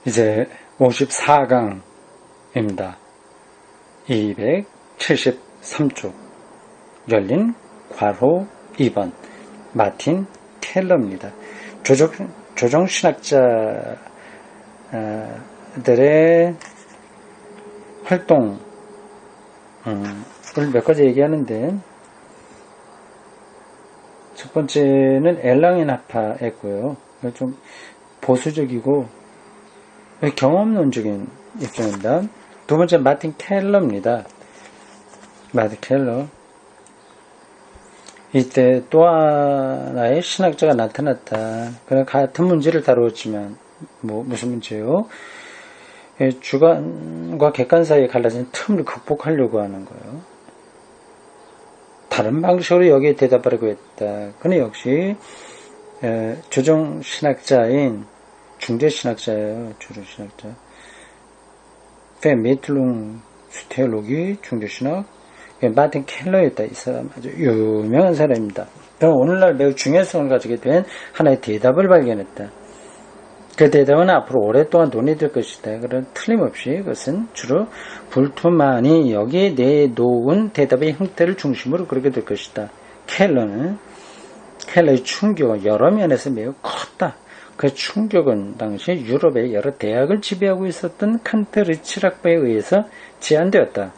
이제 54강입니다. 273쪽 열린 괄호 2번 마틴 켈러입니다. 조정신학자들의 활동을 몇 가지 얘기하는데, 첫 번째는 엘랑겐하파였고요. 좀 보수적이고 경험론적인 입장입니다. 두 번째 마틴 켈러입니다. 마틴 켈러. 이때 또 하나의 신학자가 나타났다. 그냥 같은 문제를 다루었지만 무슨 문제요? 주관과 객관 사이에 갈라진 틈을 극복하려고 하는 거예요. 다른 방식으로 여기에 대답하려고 했다. 그는 역시 조정신학자인 중재신학자예요. 주로신학자. 페미틀룽 스테올로기 중재신학 마틴 켈러였다. 이 사람 아주 유명한 사람입니다. 그럼 오늘날 매우 중요성을 가지게 된 하나의 대답을 발견했다. 그 대답은 앞으로 오랫동안 논의될 것이다. 그런 틀림없이 그것은 주로 불투만이 여기에 내놓은 대답의 형태를 중심으로 그렇게 될 것이다. 켈러의 충격은 여러 면에서 매우 컸다. 그 충격은 당시 유럽의 여러 대학을 지배하고 있었던 칸트 리치락바에 의해서 제한되었다.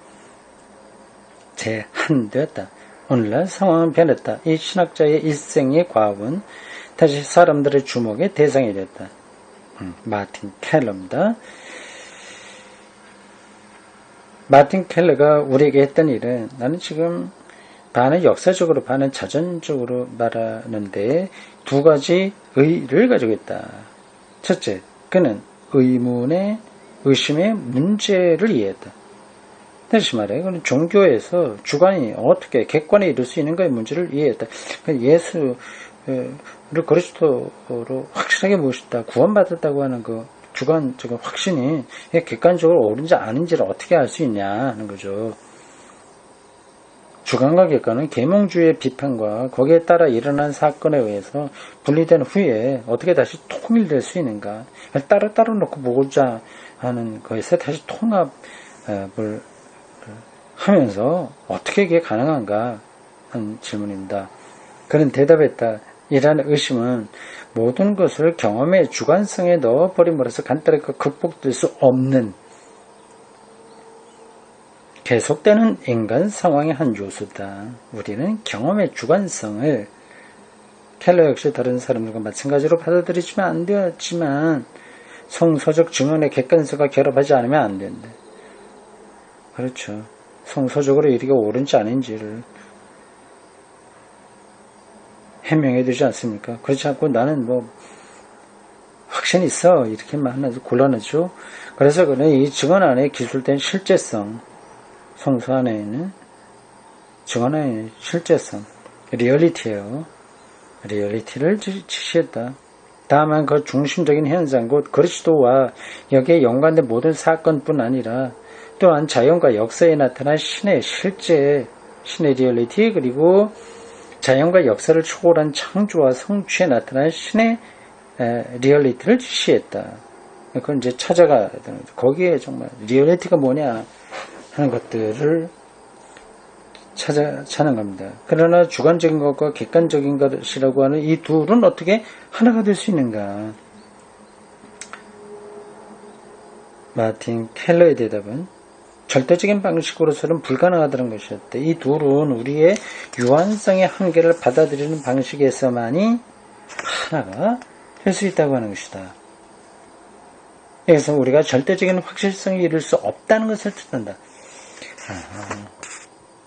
오늘날 상황은 변했다. 이 신학자의 일생의 과업은 다시 사람들의 주목의 대상이 됐다. 마틴 켈러입니다. 마틴 켈러가 우리에게 했던 일은, 나는 지금 반은 역사적으로 반은 자전적으로 말하는데 두 가지 의의를 가지고 있다. 첫째, 그는 의심의 문제를 이해했다. 다시 말해, 그는 종교에서 주관이 어떻게 객관에 이룰 수 있는가의 문제를 이해했다. 예수를 그리스도로 확실하게 모셨다, 구원받았다고 하는 그 주관적인 확신이 객관적으로 옳은지 아닌지를 어떻게 알 수 있냐 하는 거죠. 주관과 객관은 계몽주의의 비판과 거기에 따라 일어난 사건에 의해서 분리된 후에 어떻게 다시 통일될 수 있는가, 따로 놓고 보고자 하는 것에서 다시 통합을 하면서 어떻게 이게 가능한가 하는 질문입니다. 그는 대답했다. 이라는 의심은 모든 것을 경험의 주관성에 넣어버림으로써 간단하게 극복될 수 없는 계속되는 인간 상황의 한 요소다. 우리는 경험의 주관성을 켈러 역시 다른 사람들과 마찬가지로 받아들이지만 안 되었지만 성서적 증언의 객관성과 결합하지 않으면 안 된다. 그렇죠. 성서적으로 이게 옳은지 아닌지를 해명해 두지 않습니까? 그렇지 않고 나는 확신 있어 이렇게만 하나도 곤란하죠. 그래서 그는 이 증언 안에 기술된 실제성, 성서 안에 있는 증언 안에 있는 실제성, 리얼리티예요. 리얼리티를 지시했다. 다만 그 중심적인 현상 곧 그리스도와 여기에 연관된 모든 사건뿐 아니라 또한 자연과 역사에 나타난 신의 실제, 신의 리얼리티, 그리고 자연과 역사를 초월한 창조와 성취에 나타난 신의 리얼리티를 지시했다. 그건 이제 찾아가야 되는 거죠. 거기에 정말 리얼리티가 뭐냐 하는 것들을 찾는 겁니다. 그러나 주관적인 것과 객관적인 것이라고 하는 이 둘은 어떻게 하나가 될 수 있는가? 마틴 켈러의 대답은 절대적인 방식으로서는 불가능하다는 것이었대. 이 둘은 우리의 유한성의 한계를 받아들이는 방식에서만이 하나가 될 수 있다고 하는 것이다. 여기서 우리가 절대적인 확실성에 이를 수 없다는 것을 뜻한다.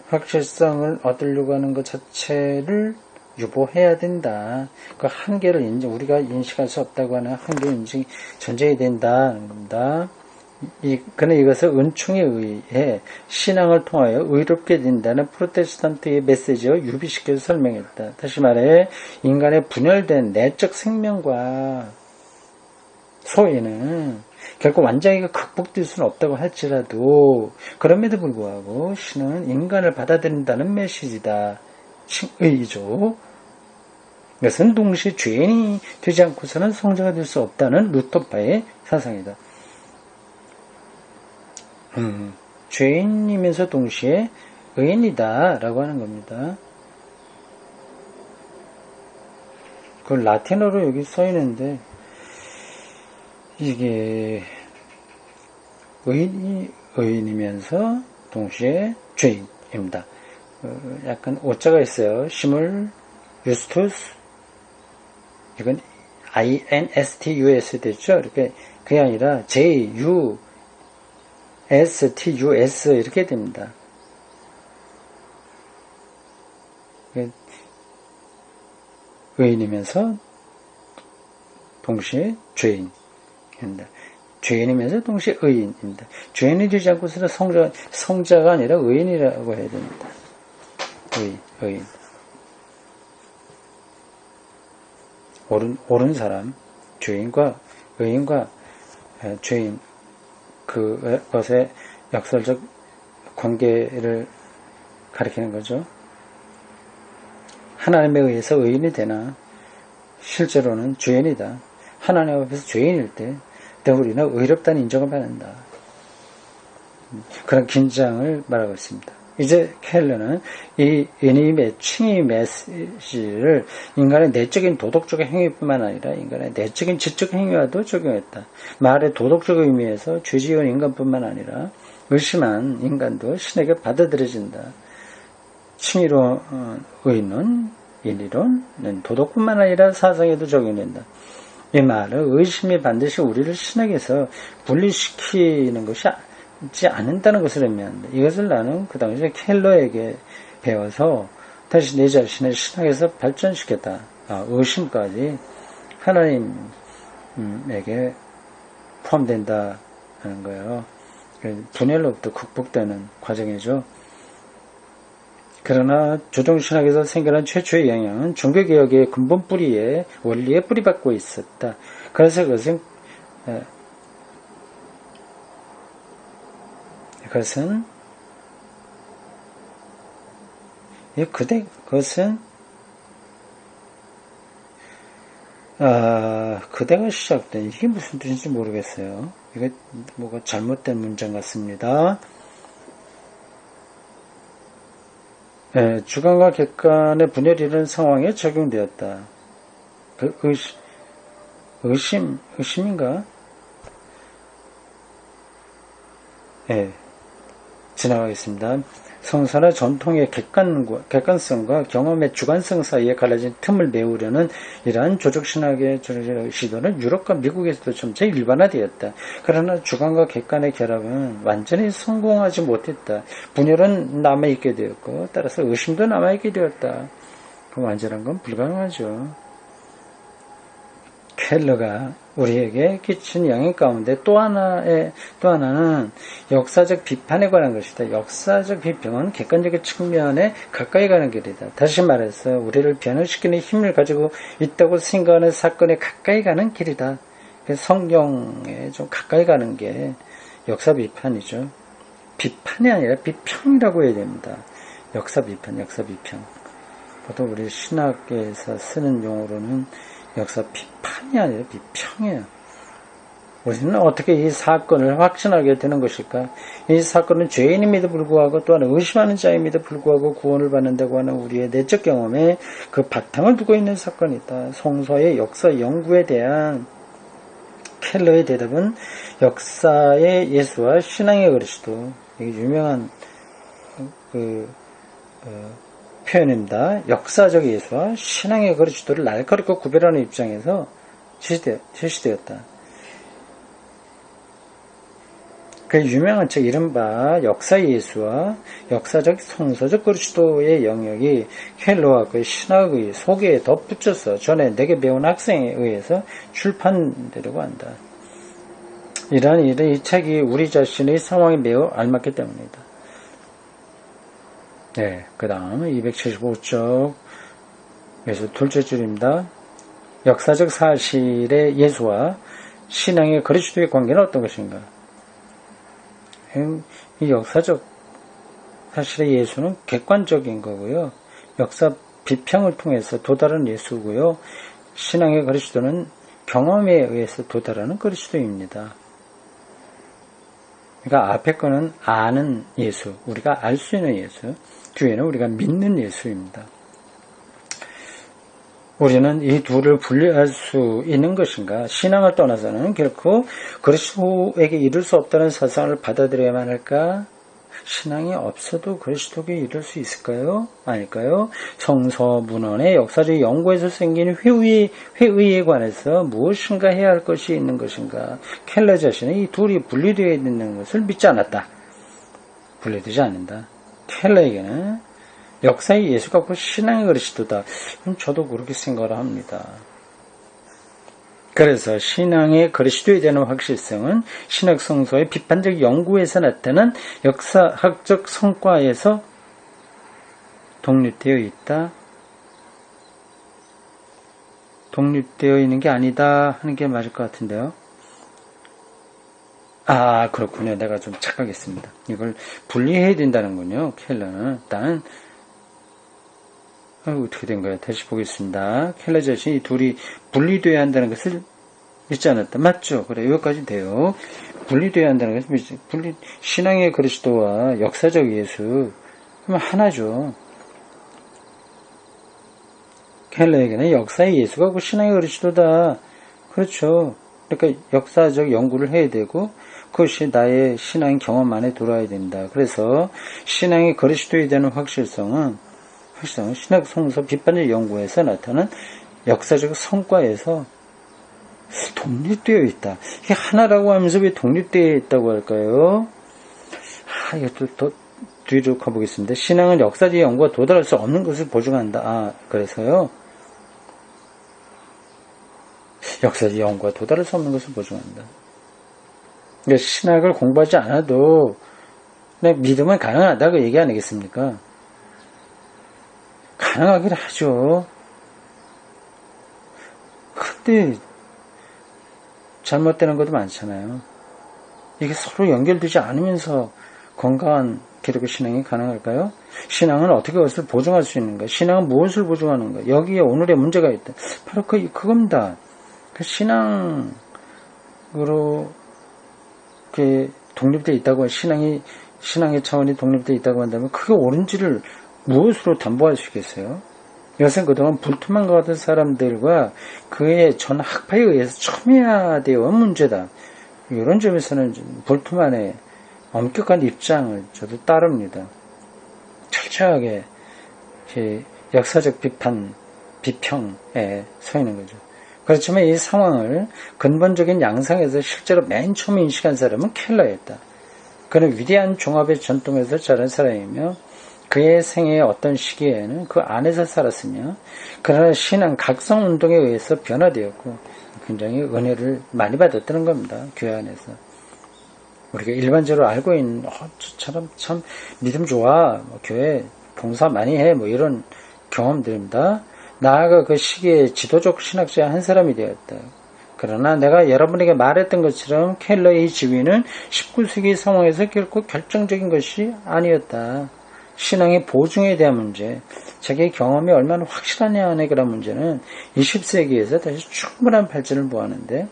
확실성을 얻으려고 하는 것 자체를 유보해야 된다. 그 한계를 우리가 인식할 수 없다고 하는 한계 인식이 존재해야 된다는 겁니다. 그는 이것을 은총에 의해 신앙을 통하여 의롭게 된다는 프로테스탄트의 메시지와 유비시켜서 설명했다. 다시 말해 인간의 분열된 내적 생명과 소외는 결코 완전히 극복될 수는 없다고 할지라도 그럼에도 불구하고 신은 인간을 받아들인다는 메시지다. 의의죠. 이것은 동시에 죄인이 되지 않고서는 성자가 될 수 없다는 루터파의 사상이다. 죄인이면서 동시에 의인이다 라고 하는 겁니다. 그 라틴어로 여기 써 있는데 이게 의인이면서 동시에 죄인입니다. 약간 오자가 있어요. 시물 유스투스, 이건 INSTUS 됐죠. 이렇게 그게 아니라 JUSTUS 이렇게 됩니다. 의인이면서 동시에 죄인입니다. 죄인이면서 동시에 의인입니다. 죄인이 되지 않고서는 성자가 아니라 의인이라고 해야 됩니다. 의인. 옳은 사람, 죄인과 의인과 죄인, 그것의 역설적 관계를 가리키는 거죠. 하나님에 의해서 의인이 되나 실제로는 죄인이다. 하나님 앞에서 죄인일 때 우리는 의롭다는 인정을 받는다. 그런 긴장을 말하고 있습니다. 이제 켈러는 이 칭의 메시지를 인간의 내적인 도덕적 행위뿐만 아니라 인간의 내적인 지적 행위와도 적용했다. 말의 도덕적 의미에서 죄지은 인간뿐만 아니라 의심한 인간도 신에게 받아들여진다. 칭의로 의는 인리론은 도덕뿐만 아니라 사상에도 적용된다. 이 말은 의심이 반드시 우리를 신에게서 분리시키는 것이 지 않는다는 것을 의미한다. 이것을 나는 그 당시에 켈러에게 배워서 다시 내 자신을 신학에서 발전시켰다. 의심까지 하나님에게 포함된다 하는 거예요. 분열로부터 극복되는 과정이죠. 그러나 조정신학에서 생겨난 최초의 영향은 종교개혁의 근본 뿌리에 원리에 뿌리박고 있었다. 그래서 그것은 그대가 시작된 이게 무슨 뜻인지 모르겠어요. 이게 뭐가 잘못된 문장 같습니다. 주관과 객관의 분열이 이런 상황에 적용되었다. 의심인가? 지나가겠습니다. 성사나 전통의 객관성과 경험의 주관성 사이에 갈라진 틈을 메우려는 이러한 조적신학의 시도는 유럽과 미국에서도 점차 일반화되었다. 그러나 주관과 객관의 결합은 완전히 성공하지 못했다. 분열은 남아있게 되었고 따라서 의심도 남아있게 되었다. 그 완전한 건 불가능하죠. 켈러가 우리에게 끼친 영향 가운데 또 하나는 역사적 비판에 관한 것이다. 역사적 비평은 객관적인 측면에 가까이 가는 길이다. 다시 말해서 우리를 변화시키는 힘을 가지고 있다고 생각하는 사건에 가까이 가는 길이다. 성경에 좀 가까이 가는 게 역사 비판이죠. 비판이 아니라 비평이라고 해야 됩니다. 역사 비판. 보통 우리 신학계에서 쓰는 용어로는 역사 비판이 아니라 비평이에요. 우리는 어떻게 이 사건을 확신하게 되는 것일까? 이 사건은 죄인임에도 불구하고 또한 의심하는 자임에도 불구하고 구원을 받는다고 하는 우리의 내적 경험에 그 바탕을 두고 있는 사건이다. 성서의 역사 연구에 대한 켈러의 대답은 역사의 예수와 신앙의 그리스도, 이게 유명한 표현입니다. 역사적 예수와 신앙의 그리스도를 날카롭게 구별하는 입장에서 제시되었다. 그 유명한 책 이른바 역사의 예수와 역사적 성서적 그리스도의 영역이 켈러와 그 신학의 소개에 덧붙여서 전에 내게 배운 학생에 의해서 출판되려고 한다. 이러한 일은 이 책이 우리 자신의 상황에 매우 알맞기 때문이다. 그 다음 275쪽에서 둘째 줄입니다. 역사적 사실의 예수와 신앙의 그리스도의 관계는 어떤 것인가? 이 역사적 사실의 예수는 객관적인 거고요. 역사 비평을 통해서 도달하는 예수고요. 신앙의 그리스도는 경험에 의해서 도달하는 그리스도입니다. 그러니까 앞에 거는 아는 예수, 우리가 알 수 있는 예수, 뒤에는 우리가 믿는 예수입니다. 우리는 이 둘을 분리할 수 있는 것인가? 신앙을 떠나서는 결코 그리스도에게 이룰 수 없다는 사상을 받아들여야만 할까? 신앙이 없어도 그리스도에게 이룰 수 있을까요? 아닐까요? 성서 문헌의 역사적 연구에서 생긴 회의에 관해서 무엇인가 해야 할 것이 있는 것인가? 켈러 자신은 이 둘이 분리되어 있는 것을 믿지 않았다. 분리되지 않는다. 켈러에게는 역사의 예수가 곧 신앙의 그리스도다. 저도 그렇게 생각을 합니다. 그래서 신앙의 그리스도에 대한 확실성은 신학 성서의 비판적 연구에서 나타난 역사학적 성과에서 독립되어 있다. 독립되어 있는 게 아니다 하는 게 맞을 것 같은데요. 아, 그렇군요. 내가 좀 착각했습니다. 이걸 분리해야 된다는군요. 켈러는 일단 어떻게 된 거야? 다시 보겠습니다. 켈러 자신이 이 둘이 분리되어야 한다는 것을 믿지 않았다. 맞죠? 그래, 여기까지 돼요. 분리되어야 한다는 것을 신앙의 그리스도와 역사적 예수, 그러면 하나죠. 켈러에게는 역사의 예수가 그 신앙의 그리스도다. 그렇죠. 그러니까 역사적 연구를 해야 되고, 그것이 나의 신앙 경험 안에 들어와야 된다. 그래서 신앙의 그리스도에 대한 확실성은 신학 성서 비판적 연구에서 나타난 역사적 성과에서 독립되어 있다. 이게 하나라고 하면서 왜 독립되어 있다고 할까요? 이것도 더 뒤로 가보겠습니다. 신앙은 역사적 연구가 도달할 수 없는 것을 보증한다. 그래서요. 역사적 연구가 도달할 수 없는 것을 보증한다. 그러니까 신학을 공부하지 않아도 그냥 믿음은 가능하다고 얘기 아니겠습니까? 가능하긴 하죠. 근데 잘못되는 것도 많잖아요. 이게 서로 연결되지 않으면서 건강한 기독교 신앙이 가능할까요? 신앙은 어떻게 그것을 보증할 수 있는가? 신앙은 무엇을 보증하는가? 여기에 오늘의 문제가 있다. 바로 그겁니다. 그 신앙으로 이렇게 독립되어 있다고, 신앙의 차원이 독립되어 있다고 한다면 그게 옳은지를 무엇으로 담보할 수 있겠어요? 이것은 그동안 불투만 것 같은 사람들과 그의 전 학파에 의해서 첨예화되어 온 문제다. 이런 점에서는 불투만의 엄격한 입장을 저도 따릅니다. 철저하게 역사적 비평에 서 있는 거죠. 그렇지만 이 상황을 근본적인 양상에서 실제로 맨 처음 인식한 사람은 켈러였다. 그는 위대한 종합의 전통에서 자란 사람이며 그의 생애의 어떤 시기에는 그 안에서 살았으며 그러나 신앙 각성운동에 의해서 변화되었고 굉장히 은혜를 많이 받았다는 겁니다. 교회 안에서. 우리가 일반적으로 알고 있는 저처럼 참 믿음 좋아, 교회 봉사 많이 해, 이런 경험들입니다. 나아가 그 시기에 지도적 신학자의 한 사람이 되었다. 그러나 내가 여러분에게 말했던 것처럼 켈러의 이 지위는 19세기 상황에서 결코 결정적인 것이 아니었다. 신앙의 보증에 대한 문제, 자기의 경험이 얼마나 확실하냐의 그런 문제는 20세기에서 다시 충분한 발전을 보았는데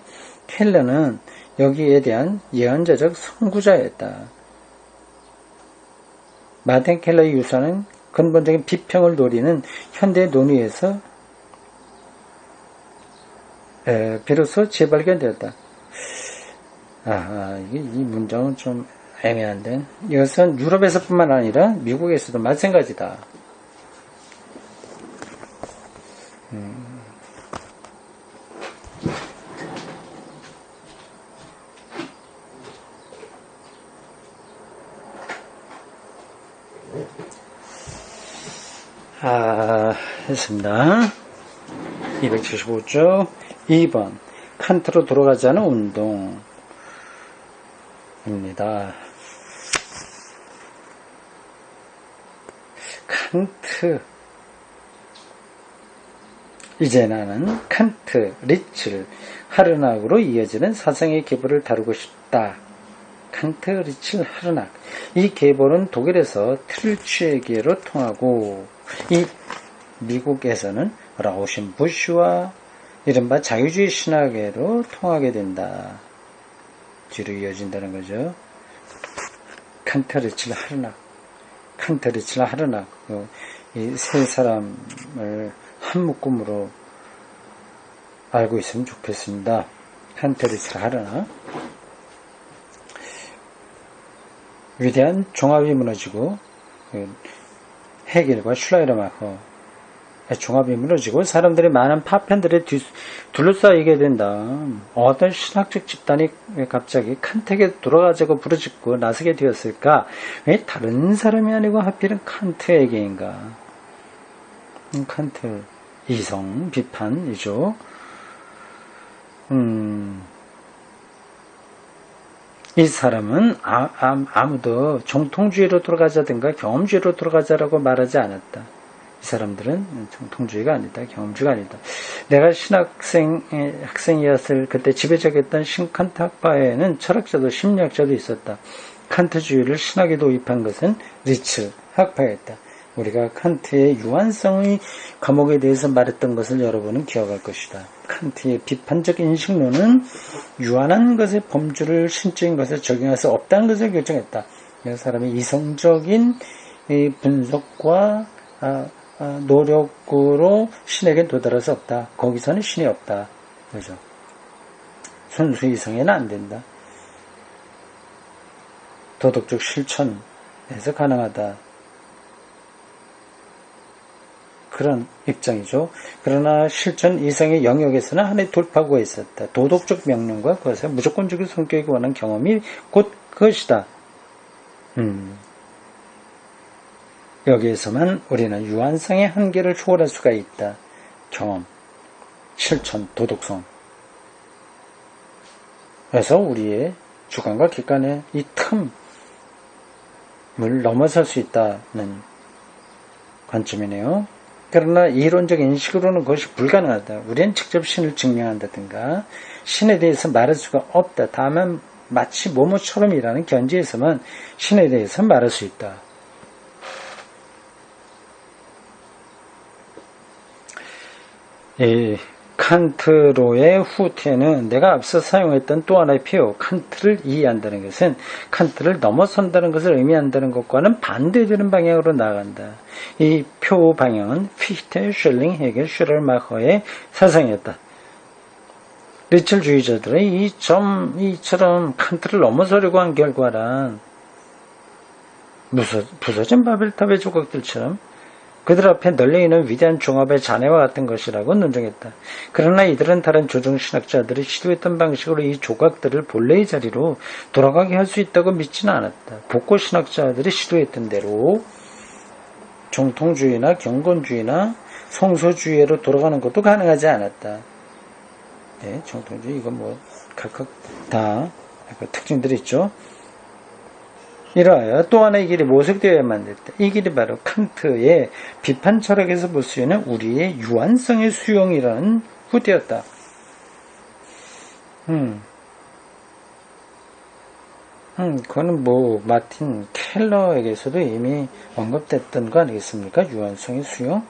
켈러는 여기에 대한 예언자적 선구자였다. 마틴 켈러의 유산은 근본적인 비평을 노리는 현대 논의에서 비로소 재발견되었다. 이 문장은 좀 애매한데 이것은 유럽에서뿐만 아니라 미국에서도 마찬가지다. 했습니다. 275쪽 2번 칸트로 돌아가지 않은 운동입니다. 칸트, 이제 나는 칸트, 리츠, 하르낙으로 이어지는 사상의 계보를 다루고 싶다. 칸트, 리츠, 하르낙. 이 계보는 독일에서 트릴츠에게로 통하고 이 미국에서는 라우셴부슈와 이른바 자유주의 신학계로 통하게 된다. 뒤로 이어진다는 거죠. 칸트, 리첼, 하르낙, 칸트, 리첼, 하르낙, 이 세 사람을 한 묶음으로 알고 있으면 좋겠습니다. 칸트, 리첼, 하르낙. 위대한 종합이 무너지고 헤겔과 슐라이르마커 종합이 무너지고 사람들이 많은 파편들에 둘러싸이게 된다. 어떤 신학적 집단이 왜 갑자기 칸트에게 돌아가자고 부르짖고 나서게 되었을까? 왜 다른 사람이 아니고 하필은 칸트에게인가? 칸트 이성 비판이죠. 이 사람은 아무도 정통주의로 돌아가자든가 경험주의로 돌아가자라고 말하지 않았다. 이 사람들은 정통주의가 아니다. 경험주의가 아니다. 내가 학생이었을 그때 지배적이었던 신칸트 학파에는 철학자도 심리학자도 있었다. 칸트주의를 신학에 도입한 것은 리츠 학파였다. 우리가 칸트의 유한성의 과목에 대해서 말했던 것을 여러분은 기억할 것이다. 칸트의 비판적 인식론은 유한한 것의 범주를 신적인 것에 적용할 수 없다는 것을 결정했다. 사람의 이성적인 분석과 노력으로 신에게 도달할 수 없다. 거기서는 신이 없다. 그죠? 순수 이성에는 안 된다. 도덕적 실천에서 가능하다. 그런 입장이죠. 그러나 실천 이상의 영역에서는 하나의 돌파구가 있었다. 도덕적 명령과 그것의 무조건적인 성격에 관한 경험이 곧 그것이다. 여기에서만 우리는 유한성의 한계를 초월할 수가 있다. 경험, 실천, 도덕성. 그래서 우리의 주관과 객관의 이 틈을 넘어설 수 있다는 관점이네요. 그러나 이론적 인식으로는 그것이 불가능하다. 우리는 직접 신을 증명한다든가 신에 대해서 말할 수가 없다. 다만 마치 뭐뭐처럼이라는 견지에서만 신에 대해서 말할 수 있다. 이 칸트로의 후퇴는 내가 앞서 사용했던 또 하나의 표현, 칸트를 이해한다는 것은 칸트를 넘어선다는 것을 의미한다는 것과는 반대되는 방향으로 나아간다. 이 표 방향은 피히테, 슐링, 헤겔, 슈럴마커의 사상이었다. 리첼주의자들의 이처럼 칸트를 넘어서려고 한 결과란 부서진 바벨탑의 조각들처럼 그들 앞에 널려있는 위대한 종합의 잔해와 같은 것이라고 논정했다. 그러나 이들은 다른 조정신학자들이 시도했던 방식으로 이 조각들을 본래의 자리로 돌아가게 할 수 있다고 믿지는 않았다. 복고신학자들이 시도했던 대로 정통주의나 경건주의나 성소주의로 돌아가는 것도 가능하지 않았다. 네, 정통주의 이건 뭐 각각 다 특징들이 있죠. 이러하여 또 하나의 길이 모색되어야만 됐다. 이 길이 바로 칸트의 비판 철학에서 볼 수 있는 우리의 유한성의 수용이라는 후대였다. 그거는 뭐 마틴 켈러에게서도 이미 언급됐던 거 아니겠습니까? 유한성의 수용.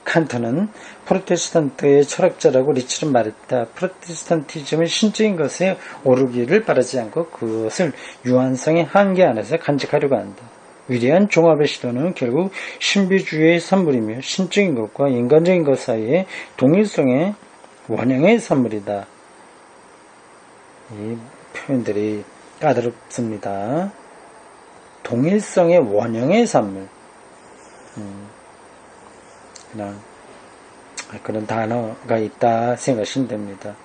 칸트는 프로테스탄트의 철학자라고 리츠는 말했다. 프로테스탄티즘은 신적인 것에 오르기를 바라지 않고 그것을 유한성의 한계 안에서 간직하려고 한다. 위대한 종합의 시도는 결국 신비주의의 산물이며 신적인 것과 인간적인 것 사이의 동일성의 원형의 산물이다. 이 표현들이 까다롭습니다. 동일성의 원형의 산물. 그냥 그런 단어가 있다 생각하시면 됩니다.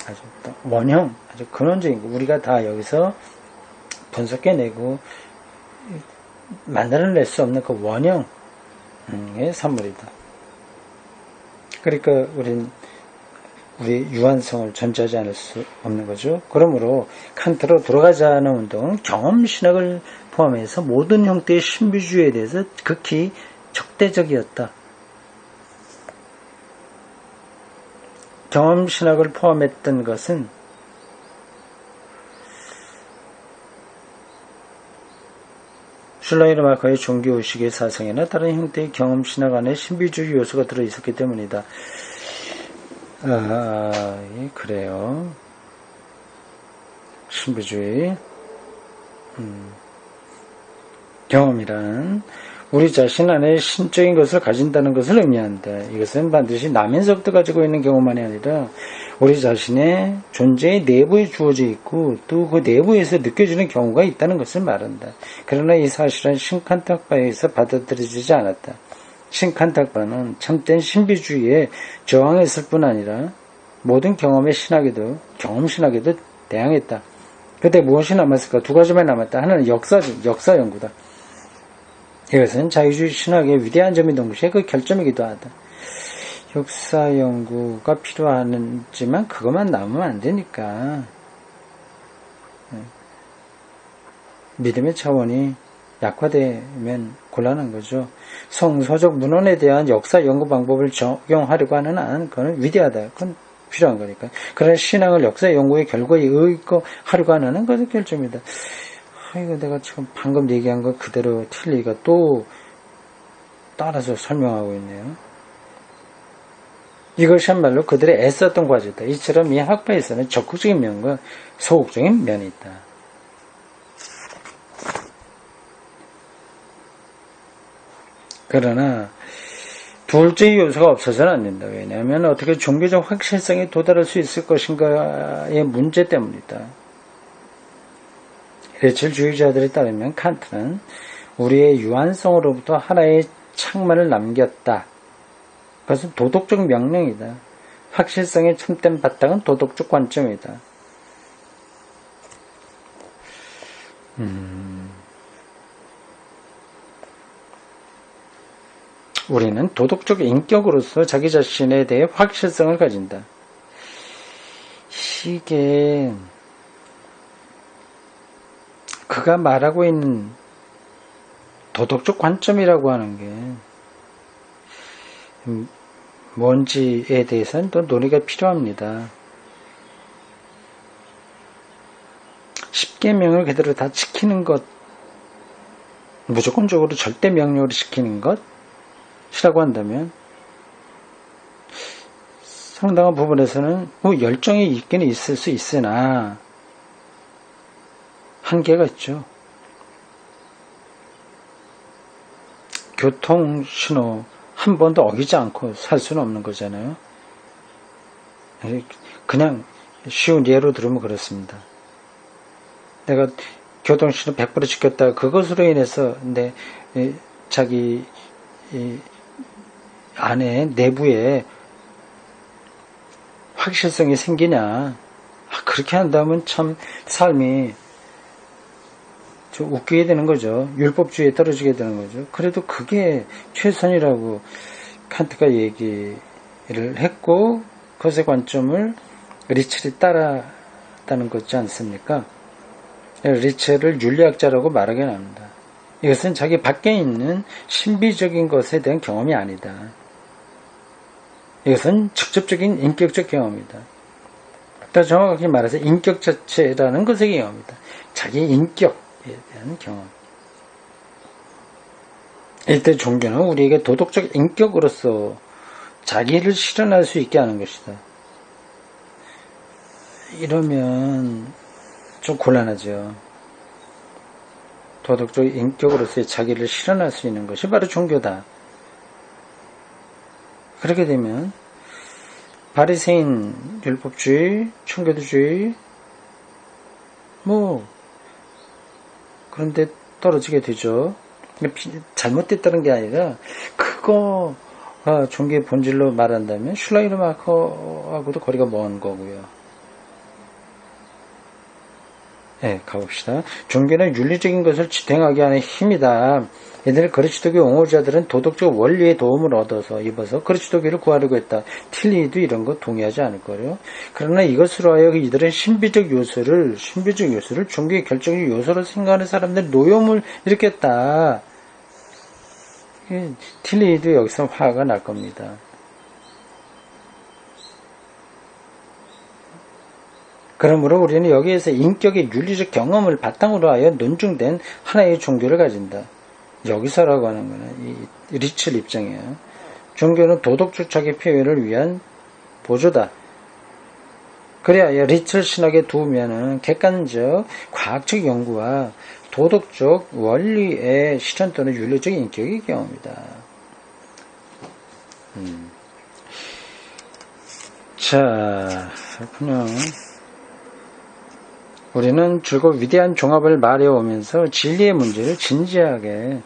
아주 원형, 아주 근원적인 거 우리가 다 여기서 분석해내고 만들어낼 수 없는 그 원형의 산물이다. 그러니까 우리 유한성을 전제하지 않을 수 없는 거죠. 그러므로 칸트로 돌아가자는 운동은 경험신학을 포함해서 모든 형태의 신비주의에 대해서 극히 적대적이었다. 경험신학을 포함했던 것은 슐라이르마커의 종교의식의 사상이나 다른 형태의 경험신학 안에 신비주의 요소가 들어있었기 때문이다. 그래요. 신비주의. 경험이란 우리 자신 안에 신적인 것을 가진다는 것을 의미한다. 이것은 반드시 남에서부터 가지고 있는 경험만이 아니라 우리 자신의 존재의 내부에 주어져 있고 또 그 내부에서 느껴지는 경우가 있다는 것을 말한다. 그러나 이 사실은 신칸탁바에서 받아들여지지 않았다. 신칸탁바는 참된 신비주의에 저항했을 뿐 아니라 모든 경험의 신학에도 경험 신학에도 대항했다. 그때 무엇이 남았을까? 두 가지만 남았다. 하나는 역사 연구다. 이것은 자유주의 신학의 위대한 점인 동시에 그 결점이기도 하다. 역사 연구가 필요하지만 그것만 남으면 안 되니까 믿음의 차원이 약화되면 곤란한 거죠. 성서적 문헌에 대한 역사 연구 방법을 적용하려고 하는 한 그건 위대하다. 그건 필요한 거니까. 그러나 신앙을 역사 연구의 결과에 의거하려고 하는 한 그것은 결점이다. 이거 내가 지금 방금 얘기한 거 그대로 틀리가 또 따라서 설명하고 있네요. 이것이야말로 그들의 애썼던 과제다. 이처럼 이 학파에서는 적극적인 면과 소극적인 면이 있다. 그러나 둘째 요소가 없어서는 안 된다. 왜냐하면 어떻게 종교적 확실성에 도달할 수 있을 것인가의 문제 때문이다. 레첼주의자들에 따르면 칸트는 우리의 유한성으로부터 하나의 창만을 남겼다. 그것은 도덕적 명령이다. 확실성의 참된 바탕은 도덕적 관점이다. 우리는 도덕적 인격으로서 자기 자신에 대해 확실성을 가진다. 이게 그가 말하고 있는 도덕적 관점이라고 하는 게 뭔지에 대해서는 또 논의가 필요합니다. 10계명을 그대로 다 지키는 것, 무조건적으로 절대 명령으로 지키는 것이라고 한다면 상당한 부분에서는 열정이 있기는 있을 수 있으나 한계가 있죠. 교통신호 한 번도 어기지 않고 살 수는 없는 거잖아요. 그냥 쉬운 예로 들으면 그렇습니다. 내가 교통신호 100% 지켰다. 그것으로 인해서 자기 안에 내부에 확실성이 생기냐. 그렇게 한다면 참 삶이 좀 웃기게 되는 거죠. 율법주의에 떨어지게 되는 거죠. 그래도 그게 최선이라고 칸트가 얘기를 했고 그것의 관점을 리첼이 따랐다는 거지 않습니까? 리첼을 윤리학자라고 말하긴 합니다. 이것은 자기 밖에 있는 신비적인 것에 대한 경험이 아니다. 이것은 직접적인 인격적 경험이다. 더 정확하게 말해서 인격 자체라는 것의 경험이다. 자기 인격에 대한 경험. 이때 종교는 우리에게 도덕적 인격으로서 자기를 실현할 수 있게 하는 것이다. 이러면 좀 곤란하죠. 도덕적 인격으로서의 자기를 실현할 수 있는 것이 바로 종교다. 그렇게 되면 바리새인 율법주의, 청교도주의 그런데 떨어지게 되죠. 잘못됐다는 게 아니라 그거가 종교의 본질로 말한다면 슐라이르마커하고도 거리가 먼 거고요. 네, 가봅시다. 종교는 윤리적인 것을 지탱하게 하는 힘이다. 옛날에 그리스도교 옹호자들은 도덕적 원리의 도움을 입어서 그리스도교를 구하려고 했다. 틸리도 이런 거 동의하지 않을 거예요. 그러나 이것으로 하여 이들은 신비적 요소를 종교의 결정적 요소로 생각하는 사람들의 노여움을 일으켰다. 틸리도 여기서 화가 날 겁니다. 그러므로 우리는 여기에서 인격의 윤리적 경험을 바탕으로 하여 논증된 하나의 종교를 가진다. 여기서라고 하는 거는 이 리첼 입장이에요. 종교는 도덕적 자기 표현을 위한 보조다. 그래야 리틀 신학에 두면은 객관적 과학적 연구와 도덕적 원리의 실현 또는 윤리적 인격의 경험이다. 자, 그렇군요. 우리는 줄곧 위대한 종합을 말해오면서 진리의 문제를 진지하게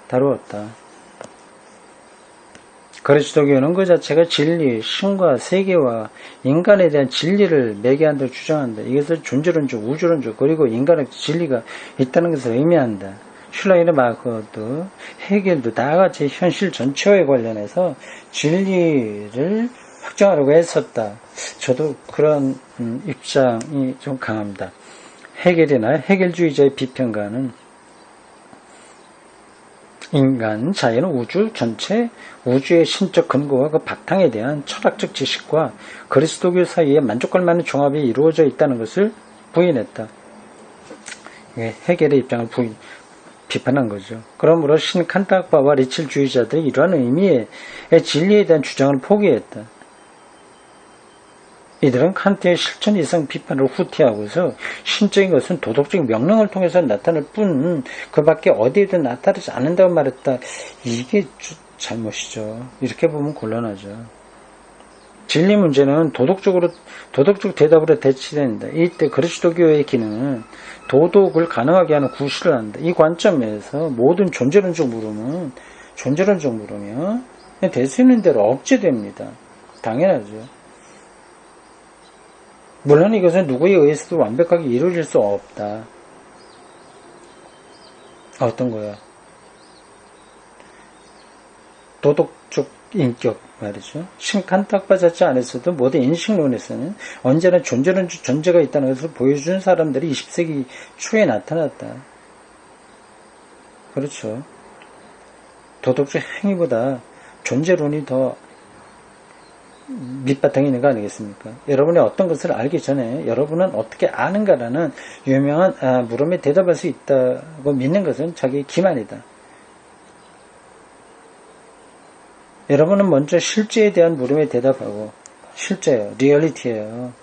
다루었다. 그리스도교는 그 자체가 진리, 신과 세계와 인간에 대한 진리를 매개한다고 주장한다. 이것을 존재론적, 우주론적, 그리고 인간의 진리가 있다는 것을 의미한다. 슐라이르 마르크도 헤겔도 다 같이 현실 전체와 관련해서 진리를 확정하려고 했었다. 저도 그런 입장이 좀 강합니다. 헤겔이나 헤겔주의자의 비평가는 인간, 자연, 우주 전체, 우주의 신적 근거와 그 바탕에 대한 철학적 지식과 그리스도교 사이에 만족할 만한 종합이 이루어져 있다는 것을 부인했다. 헤겔의 입장을 비판한 거죠. 그러므로 신칸타학파와 리첼주의자들이 이러한 의미의 진리에 대한 주장을 포기했다. 이들은 칸트의 실천 이상 비판을 후퇴하고서 신적인 것은 도덕적 명령을 통해서 나타날 뿐 그 밖에 어디에든 나타나지 않는다고 말했다. 이게 잘못이죠. 이렇게 보면 곤란하죠. 진리 문제는 도덕적 대답으로 대치된다. 이때 그리스도교의 기능은 도덕을 가능하게 하는 구실을 한다. 이 관점에서 모든 존재론적 물음은 존재론적 물으면 될 수 있는 대로 억제됩니다. 당연하죠. 물론 이것은 누구에 의해서도 완벽하게 이루어질 수 없다. 어떤 거야? 도덕적 인격 말이죠. 신칸타학파 자체 안에서도 모든 인식론에서는 언제나 존재론적 존재가 있다는 것을 보여준 사람들이 20세기 초에 나타났다. 그렇죠. 도덕적 행위보다 존재론이 더 밑바탕에 있는 거 아니겠습니까? 여러분이 어떤 것을 알기 전에 여러분은 어떻게 아는가라는 유명한 물음에 대답할 수 있다고 믿는 것은 자기의 기만이다. 여러분은 먼저 실제에 대한 물음에 대답하고 실제예요. 리얼리티예요.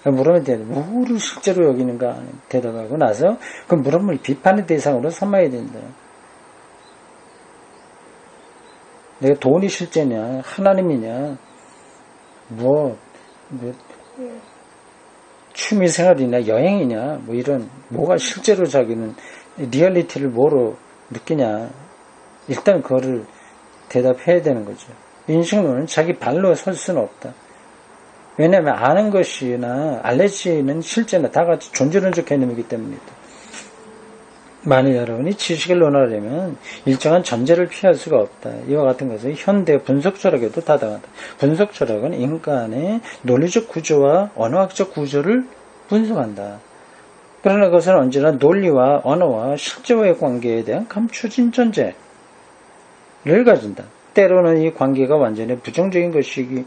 물음에 대해 뭐를 실제로 여기는가 대답하고 나서 그 물음을 비판의 대상으로 삼아야 된다. 내가 돈이 실제냐 하나님이냐 취미생활이냐 여행이냐 이런 뭐가 실제로 자기는 리얼리티를 뭐로 느끼냐 일단 그거를 대답해야 되는 거죠. 인식론은 자기 발로 설 수는 없다. 왜냐하면 아는 것이나 알레지는 실제나 다 같이 존재론적 개념이기 때문이다. 만일 여러분이 지식을 논하려면 일정한 전제를 피할 수가 없다. 이와 같은 것은 현대 분석 철학에도 타당하다. 분석 철학은 인간의 논리적 구조와 언어학적 구조를 분석한다. 그러나 그것은 언제나 논리와 언어와 실제와의 관계에 대한 감춰진 전제를 가진다. 때로는 이 관계가 완전히 부정적인 것이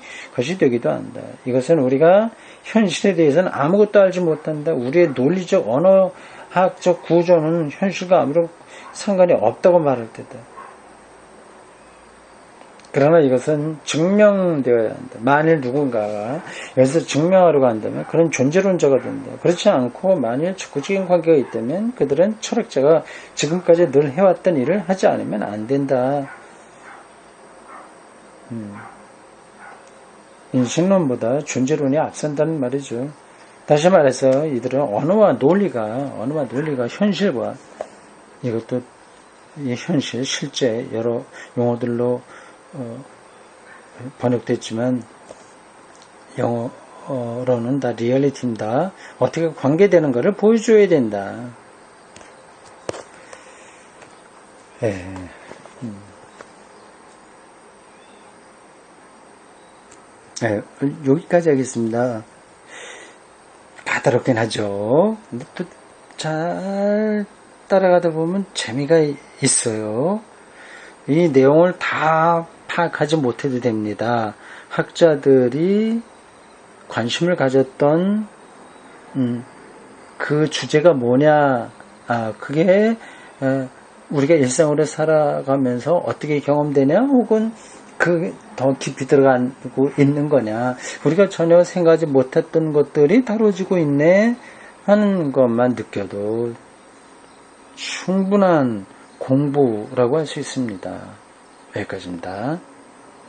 되기도 한다. 이것은 우리가 현실에 대해서는 아무것도 알지 못한다. 우리의 논리적 언어학적 구조는 현실과 아무런 상관이 없다고 말할 때다. 그러나 이것은 증명되어야 한다. 만일 누군가가 여기서 증명하려고 한다면 그런 존재론자가 된다. 그렇지 않고 만일 적구적인 관계가 있다면 그들은 철학자가 지금까지 늘 해왔던 일을 하지 않으면 안 된다. 인식론보다 존재론이 앞선다는 말이죠. 다시 말해서 이들은 언어와 논리가 현실과 이것도 이 현실, 실제 여러 용어들로 번역됐지만 영어로는 다 리얼리티입니다. 어떻게 관계되는 것을 보여줘야 된다. 여기까지 하겠습니다. 까다롭긴 하죠. 근데 또 잘 따라가다 보면 재미가 있어요. 이 내용을 다 파악하지 못해도 됩니다. 학자들이 관심을 가졌던 그 주제가 뭐냐, 그게 우리가 일상으로 살아가면서 어떻게 경험되냐, 혹은 더 깊이 들어가고 있는 거냐, 우리가 전혀 생각하지 못했던 것들이 다뤄지고 있네 하는 것만 느껴도 충분한 공부라고 할 수 있습니다. 여기까지입니다.